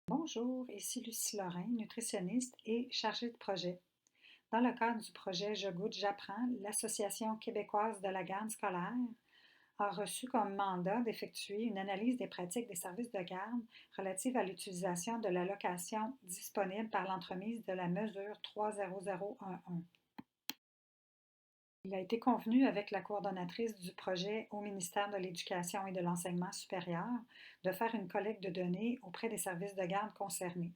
Bonjour, ici Lucie Lorrain, nutritionniste et chargée de projet. Dans le cadre du projet Je goûte, j'apprends, l'Association québécoise de la garde scolaire a reçu comme mandat d'effectuer une analyse des pratiques des services de garde relative à l'utilisation de l'allocation disponible par l'entremise de la mesure 30011. Il a été convenu avec la coordonnatrice du projet au ministère de l'Éducation et de l'Enseignement supérieur de faire une collecte de données auprès des services de garde concernés.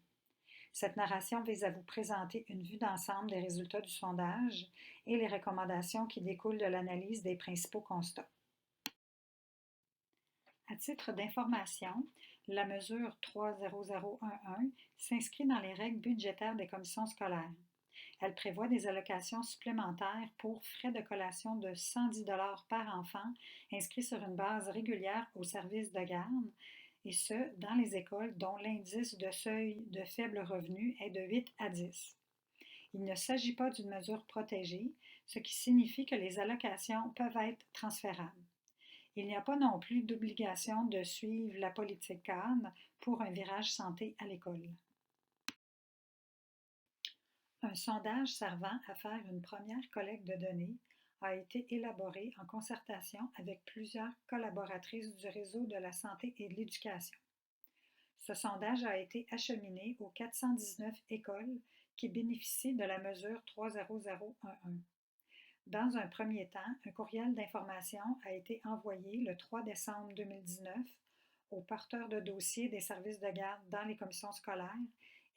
Cette narration vise à vous présenter une vue d'ensemble des résultats du sondage et les recommandations qui découlent de l'analyse des principaux constats. À titre d'information, la mesure 30011 s'inscrit dans les règles budgétaires des commissions scolaires. Elle prévoit des allocations supplémentaires pour frais de collation de 110 par enfant inscrits sur une base régulière au service de garde, et ce, dans les écoles dont l'indice de seuil de faible revenu est de 8 à 10. Il ne s'agit pas d'une mesure protégée, ce qui signifie que les allocations peuvent être transférables. Il n'y a pas non plus d'obligation de suivre la politique cadre pour un virage santé à l'école. Un sondage servant à faire une première collecte de données a été élaboré en concertation avec plusieurs collaboratrices du réseau de la santé et de l'éducation. Ce sondage a été acheminé aux 419 écoles qui bénéficient de la mesure 30011. Dans un premier temps, un courriel d'information a été envoyé le 3 décembre 2019 aux porteurs de dossiers des services de garde dans les commissions scolaires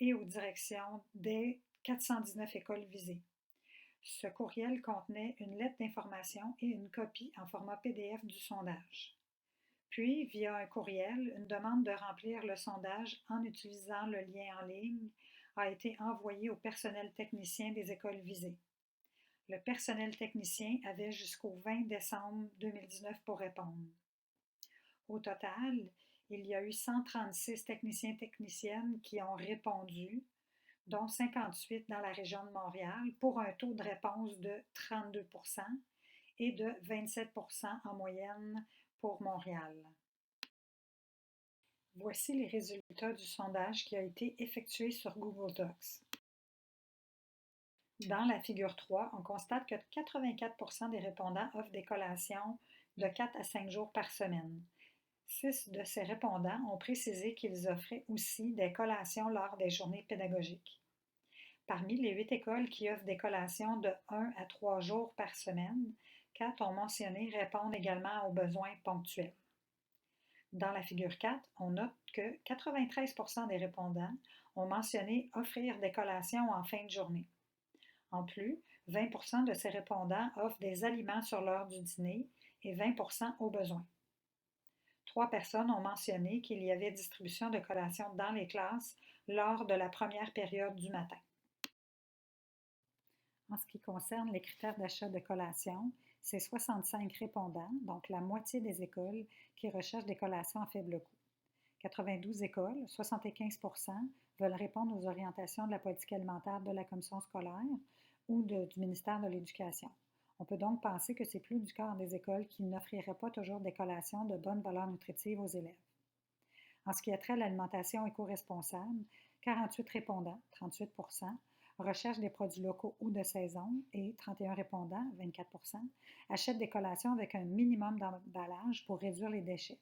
et aux directions des 419 écoles visées. Ce courriel contenait une lettre d'information et une copie en format PDF du sondage. Puis, via un courriel, une demande de remplir le sondage en utilisant le lien en ligne a été envoyée au personnel technicien des écoles visées. Le personnel technicien avait jusqu'au 20 décembre 2019 pour répondre. Au total, il y a eu 136 techniciens-techniciennes qui ont répondu, dont 58 dans la région de Montréal, pour un taux de réponse de 32 et de 27 en moyenne pour Montréal. Voici les résultats du sondage qui a été effectué sur Google Docs. Dans la figure 3, on constate que 84 des répondants offrent des collations de 4 à 5 jours par semaine. 6 de ces répondants ont précisé qu'ils offraient aussi des collations lors des journées pédagogiques. Parmi les 8 écoles qui offrent des collations de 1 à 3 jours par semaine, 4 ont mentionné répondre également aux besoins ponctuels. Dans la figure 4, on note que 93 des répondants ont mentionné offrir des collations en fin de journée. En plus, 20 de ces répondants offrent des aliments sur l'heure du dîner et 20 au besoin. 3 personnes ont mentionné qu'il y avait distribution de collations dans les classes lors de la première période du matin. En ce qui concerne les critères d'achat de collations, c'est 65 répondants, donc la moitié des écoles, qui recherchent des collations à faible coût. 92 écoles, 75 veulent répondre aux orientations de la politique alimentaire de la commission scolaire ou du ministère de l'Éducation. On peut donc penser que c'est plus du quart des écoles qui n'offriraient pas toujours des collations de bonne valeur nutritive aux élèves. En ce qui a trait à l'alimentation éco-responsable, 48 répondants, 38 recherchent des produits locaux ou de saison et 31 répondants, 24 achètent des collations avec un minimum d'emballage pour réduire les déchets.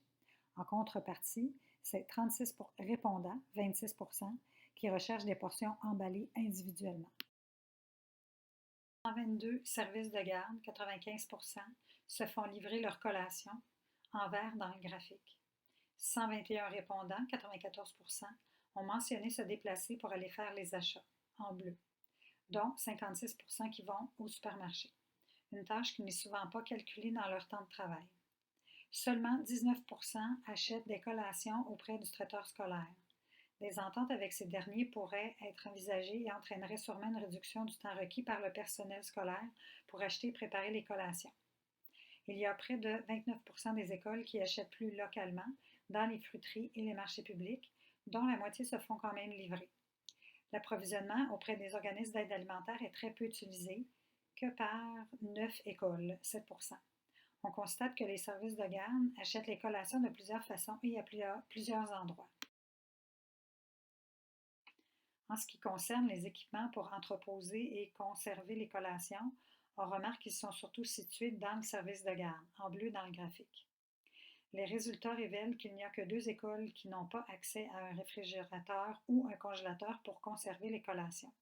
En contrepartie, c'est 36 répondants, 26 qui recherchent des portions emballées individuellement. 122 services de garde, 95 se font livrer leurs collations en vert dans le graphique. 121 répondants, 94 ont mentionné se déplacer pour aller faire les achats, en bleu, dont 56 qui vont au supermarché, une tâche qui n'est souvent pas calculée dans leur temps de travail. Seulement 19 achètent des collations auprès du traiteur scolaire. Des ententes avec ces derniers pourraient être envisagées et entraîneraient sûrement une réduction du temps requis par le personnel scolaire pour acheter et préparer les collations. Il y a près de 29 des écoles qui achètent plus localement dans les fruiteries et les marchés publics, dont la moitié se font quand même livrer. L'approvisionnement auprès des organismes d'aide alimentaire est très peu utilisé, que par 9 écoles, 7 On constate que les services de garde achètent les collations de plusieurs façons et à plusieurs endroits. En ce qui concerne les équipements pour entreposer et conserver les collations, on remarque qu'ils sont surtout situés dans le service de garde, en bleu dans le graphique. Les résultats révèlent qu'il n'y a que 2 écoles qui n'ont pas accès à un réfrigérateur ou un congélateur pour conserver les collations.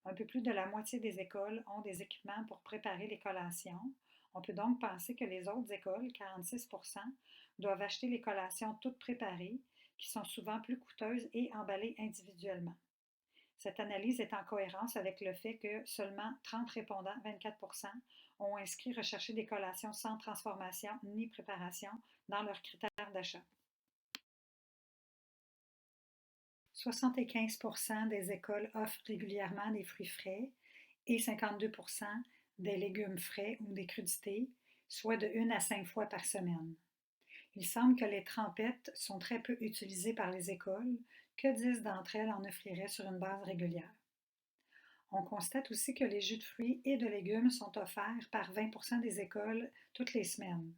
Un peu plus de la moitié des écoles ont des équipements pour préparer les collations. On peut donc penser que les autres écoles, 46%, doivent acheter les collations toutes préparées, qui sont souvent plus coûteuses et emballées individuellement. Cette analyse est en cohérence avec le fait que seulement 30 répondants, 24%, ont inscrit rechercher des collations sans transformation ni préparation dans leurs critères d'achat. 75% des écoles offrent régulièrement des fruits frais et 52% des légumes frais ou des crudités, soit de 1 à 5 fois par semaine. Il semble que les trempettes sont très peu utilisées par les écoles, que 10 d'entre elles en offriraient sur une base régulière. On constate aussi que les jus de fruits et de légumes sont offerts par 20% des écoles toutes les semaines.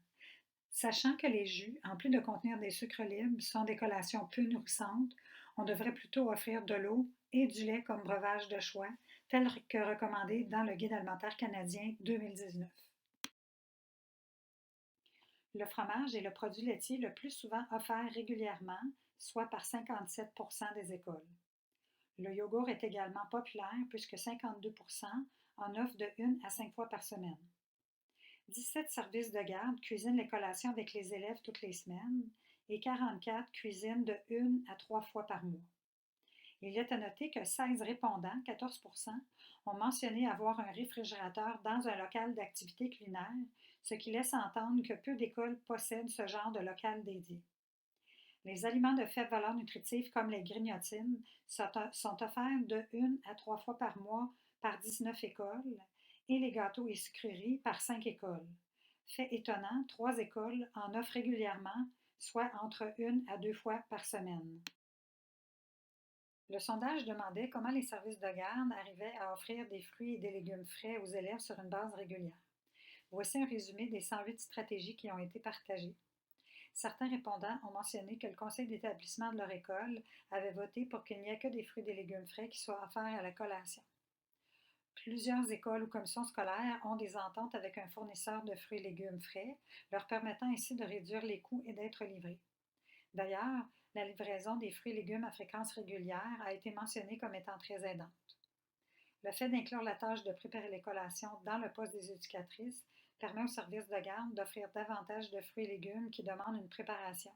Sachant que les jus, en plus de contenir des sucres libres, sont des collations peu nourrissantes, on devrait plutôt offrir de l'eau et du lait comme breuvage de choix, tel que recommandé dans le Guide alimentaire canadien 2019. Le fromage est le produit laitier le plus souvent offert régulièrement, soit par 57% des écoles. Le yogourt est également populaire puisque 52% en offrent de 1 à 5 fois par semaine. 17 services de garde cuisinent les collations avec les élèves toutes les semaines et 44 cuisinent de 1 à 3 fois par mois. Il est à noter que 16 répondants, 14%, ont mentionné avoir un réfrigérateur dans un local d'activité culinaire, ce qui laisse entendre que peu d'écoles possèdent ce genre de local dédié. Les aliments de faible valeur nutritive comme les grignotines sont offerts de 1 à 3 fois par mois par 19 écoles et les gâteaux et sucreries par 5 écoles. Fait étonnant, 3 écoles en offrent régulièrement, soit entre 1 à 2 fois par semaine. Le sondage demandait comment les services de garde arrivaient à offrir des fruits et des légumes frais aux élèves sur une base régulière. Voici un résumé des 108 stratégies qui ont été partagées. Certains répondants ont mentionné que le conseil d'établissement de leur école avait voté pour qu'il n'y ait que des fruits et des légumes frais qui soient offerts à la collation. Plusieurs écoles ou commissions scolaires ont des ententes avec un fournisseur de fruits et légumes frais, leur permettant ainsi de réduire les coûts et d'être livrés. D'ailleurs, la livraison des fruits et légumes à fréquence régulière a été mentionnée comme étant très aidante. Le fait d'inclure la tâche de préparer les collations dans le poste des éducatrices permet au service de garde d'offrir davantage de fruits et légumes qui demandent une préparation.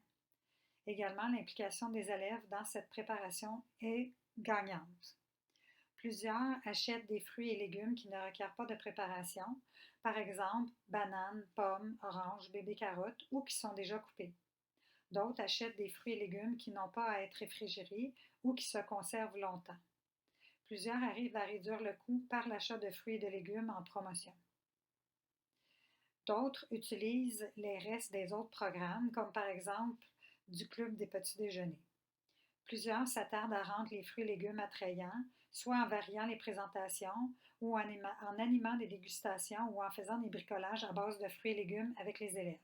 Également, l'implication des élèves dans cette préparation est gagnante. Plusieurs achètent des fruits et légumes qui ne requièrent pas de préparation, par exemple bananes, pommes, oranges, bébés carottes ou qui sont déjà coupés. D'autres achètent des fruits et légumes qui n'ont pas à être réfrigérés ou qui se conservent longtemps. Plusieurs arrivent à réduire le coût par l'achat de fruits et de légumes en promotion. D'autres utilisent les restes des autres programmes, comme par exemple du club des petits déjeuners. Plusieurs s'attardent à rendre les fruits et légumes attrayants, soit en variant les présentations ou en animant des dégustations ou en faisant des bricolages à base de fruits et légumes avec les élèves.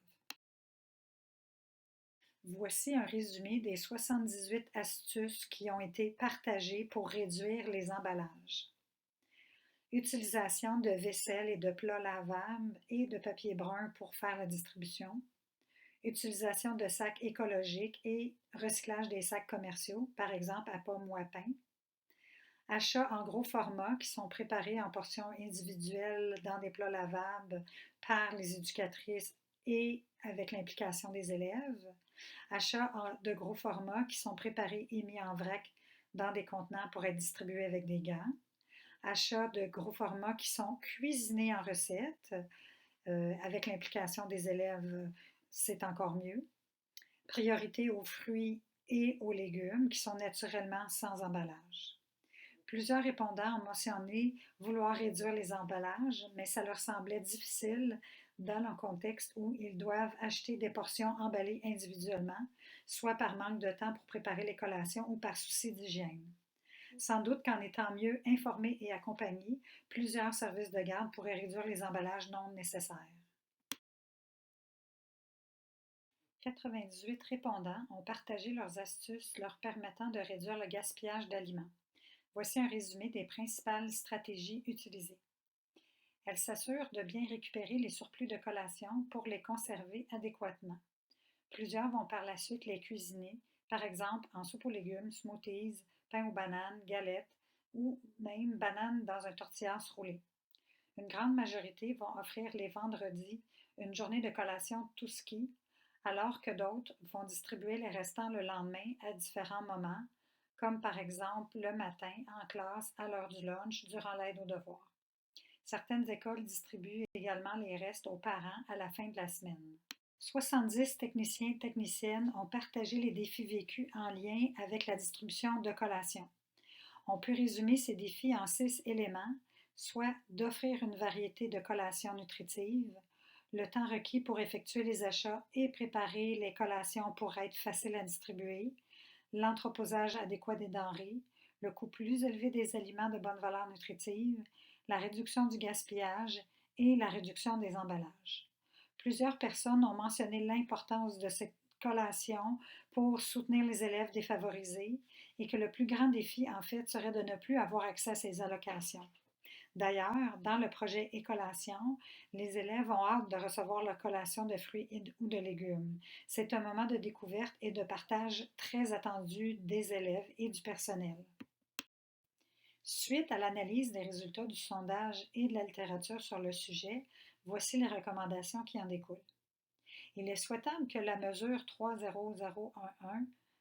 Voici un résumé des 78 astuces qui ont été partagées pour réduire les emballages. Utilisation de vaisselle et de plats lavables et de papier brun pour faire la distribution. Utilisation de sacs écologiques et recyclage des sacs commerciaux, par exemple à pommes ou à pain. Achats en gros format qui sont préparés en portions individuelles dans des plats lavables par les éducatrices et avec l'implication des élèves. Achats de gros format qui sont préparés et mis en vrac dans des contenants pour être distribués avec des gants. Achats de gros format qui sont cuisinés en recettes. Avec l'implication des élèves, c'est encore mieux. Priorité aux fruits et aux légumes qui sont naturellement sans emballage. Plusieurs répondants ont mentionné vouloir réduire les emballages, mais ça leur semblait difficile dans le contexte où ils doivent acheter des portions emballées individuellement, soit par manque de temps pour préparer les collations ou par souci d'hygiène. Sans doute qu'en étant mieux informés et accompagnés, plusieurs services de garde pourraient réduire les emballages non nécessaires. 98 répondants ont partagé leurs astuces leur permettant de réduire le gaspillage d'aliments. Voici un résumé des principales stratégies utilisées. Elle s'assure de bien récupérer les surplus de collations pour les conserver adéquatement. Plusieurs vont par la suite les cuisiner, par exemple en soupe aux légumes, smoothies, pain aux bananes, galettes ou même bananes dans un tortillas roulé. Une grande majorité vont offrir les vendredis une journée de collation tout ski, alors que d'autres vont distribuer les restants le lendemain à différents moments, comme par exemple le matin en classe à l'heure du lunch durant l'aide aux devoirs. Certaines écoles distribuent également les restes aux parents à la fin de la semaine. 70 techniciens et techniciennes ont partagé les défis vécus en lien avec la distribution de collations. On peut résumer ces défis en 6 éléments, soit d'offrir une variété de collations nutritives, le temps requis pour effectuer les achats et préparer les collations pour être faciles à distribuer, l'entreposage adéquat des denrées, le coût plus élevé des aliments de bonne valeur nutritive, la réduction du gaspillage et la réduction des emballages. Plusieurs personnes ont mentionné l'importance de ces collations pour soutenir les élèves défavorisés et que le plus grand défi, en fait, serait de ne plus avoir accès à ces allocations. D'ailleurs, dans le projet Écollation, les élèves ont hâte de recevoir leur collation de fruits ou de légumes. C'est un moment de découverte et de partage très attendu des élèves et du personnel. Suite à l'analyse des résultats du sondage et de la littérature sur le sujet, voici les recommandations qui en découlent. Il est souhaitable que la mesure 30011,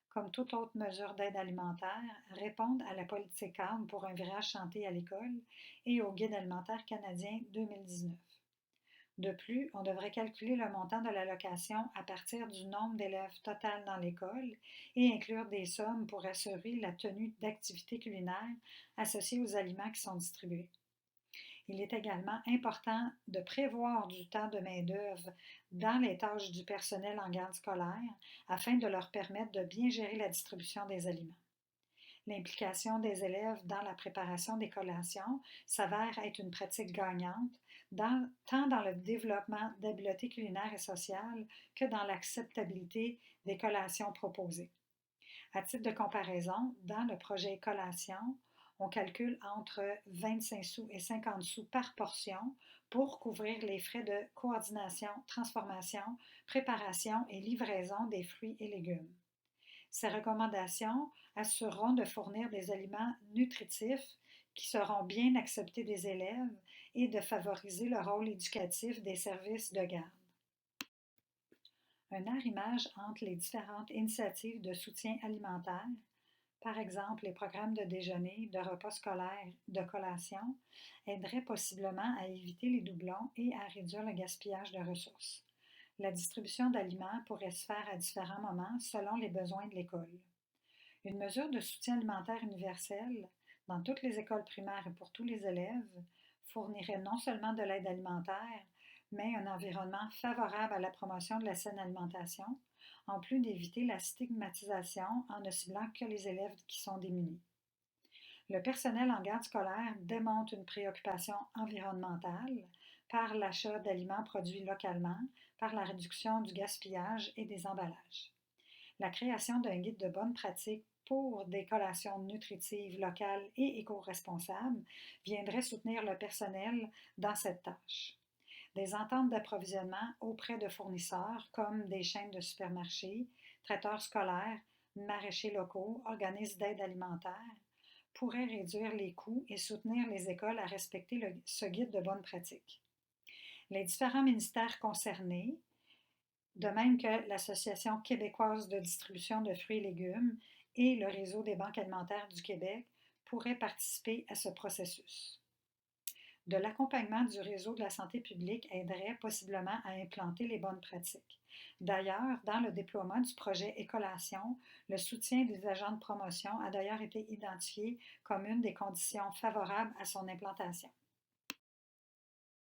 comme toute autre mesure d'aide alimentaire, réponde à la politique cadre pour un virage santé à l'école et au Guide alimentaire canadien 2019. De plus, on devrait calculer le montant de l'allocation à partir du nombre d'élèves total dans l'école et inclure des sommes pour assurer la tenue d'activités culinaires associées aux aliments qui sont distribués. Il est également important de prévoir du temps de main-d'œuvre dans les tâches du personnel en garde scolaire afin de leur permettre de bien gérer la distribution des aliments. L'implication des élèves dans la préparation des collations s'avère être une pratique gagnante, tant dans le développement d'habiletés culinaires et sociales que dans l'acceptabilité des collations proposées. À titre de comparaison, dans le projet Collation, on calcule entre 25 sous et 50 sous par portion pour couvrir les frais de coordination, transformation, préparation et livraison des fruits et légumes. Ces recommandations assureront de fournir des aliments nutritifs qui seront bien acceptés des élèves et de favoriser le rôle éducatif des services de garde. Un arrimage entre les différentes initiatives de soutien alimentaire, par exemple les programmes de déjeuner, de repas scolaires, de collation, aiderait possiblement à éviter les doublons et à réduire le gaspillage de ressources. La distribution d'aliments pourrait se faire à différents moments selon les besoins de l'école. Une mesure de soutien alimentaire universel dans toutes les écoles primaires et pour tous les élèves fournirait non seulement de l'aide alimentaire, mais un environnement favorable à la promotion de la saine alimentation, en plus d'éviter la stigmatisation en ne ciblant que les élèves qui sont démunis. Le personnel en garde scolaire démontre une préoccupation environnementale par l'achat d'aliments produits localement, par la réduction du gaspillage et des emballages. La création d'un guide de bonnes pratiques pour des collations nutritives locales et éco-responsables viendrait soutenir le personnel dans cette tâche. Des ententes d'approvisionnement auprès de fournisseurs comme des chaînes de supermarchés, traiteurs scolaires, maraîchers locaux, organismes d'aide alimentaire pourraient réduire les coûts et soutenir les écoles à respecter ce guide de bonnes pratiques. Les différents ministères concernés, de même que l'Association québécoise de distribution de fruits et légumes et le Réseau des banques alimentaires du Québec, pourraient participer à ce processus. De l'accompagnement du réseau de la santé publique aiderait possiblement à implanter les bonnes pratiques. D'ailleurs, dans le déploiement du projet Écollation, le soutien des agents de promotion a d'ailleurs été identifié comme une des conditions favorables à son implantation.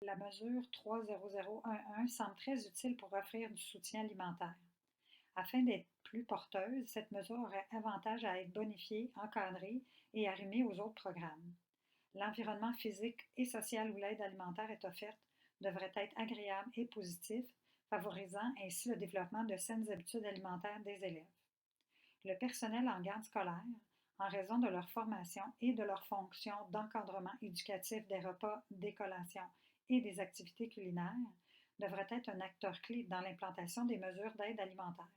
La mesure 30011 semble très utile pour offrir du soutien alimentaire. Afin d'être plus porteuse, cette mesure aurait avantage à être bonifiée, encadrée et arrimée aux autres programmes. L'environnement physique et social où l'aide alimentaire est offerte devrait être agréable et positif, favorisant ainsi le développement de saines habitudes alimentaires des élèves. Le personnel en garde scolaire, en raison de leur formation et de leur fonction d'encadrement éducatif des repas, des collations et des activités culinaires, devraient être un acteur clé dans l'implantation des mesures d'aide alimentaire.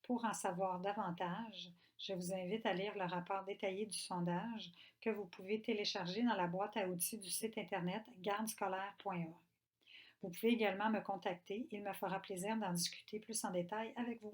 Pour en savoir davantage, je vous invite à lire le rapport détaillé du sondage que vous pouvez télécharger dans la boîte à outils du site internet gardescolaire.org. Vous pouvez également me contacter, il me fera plaisir d'en discuter plus en détail avec vous.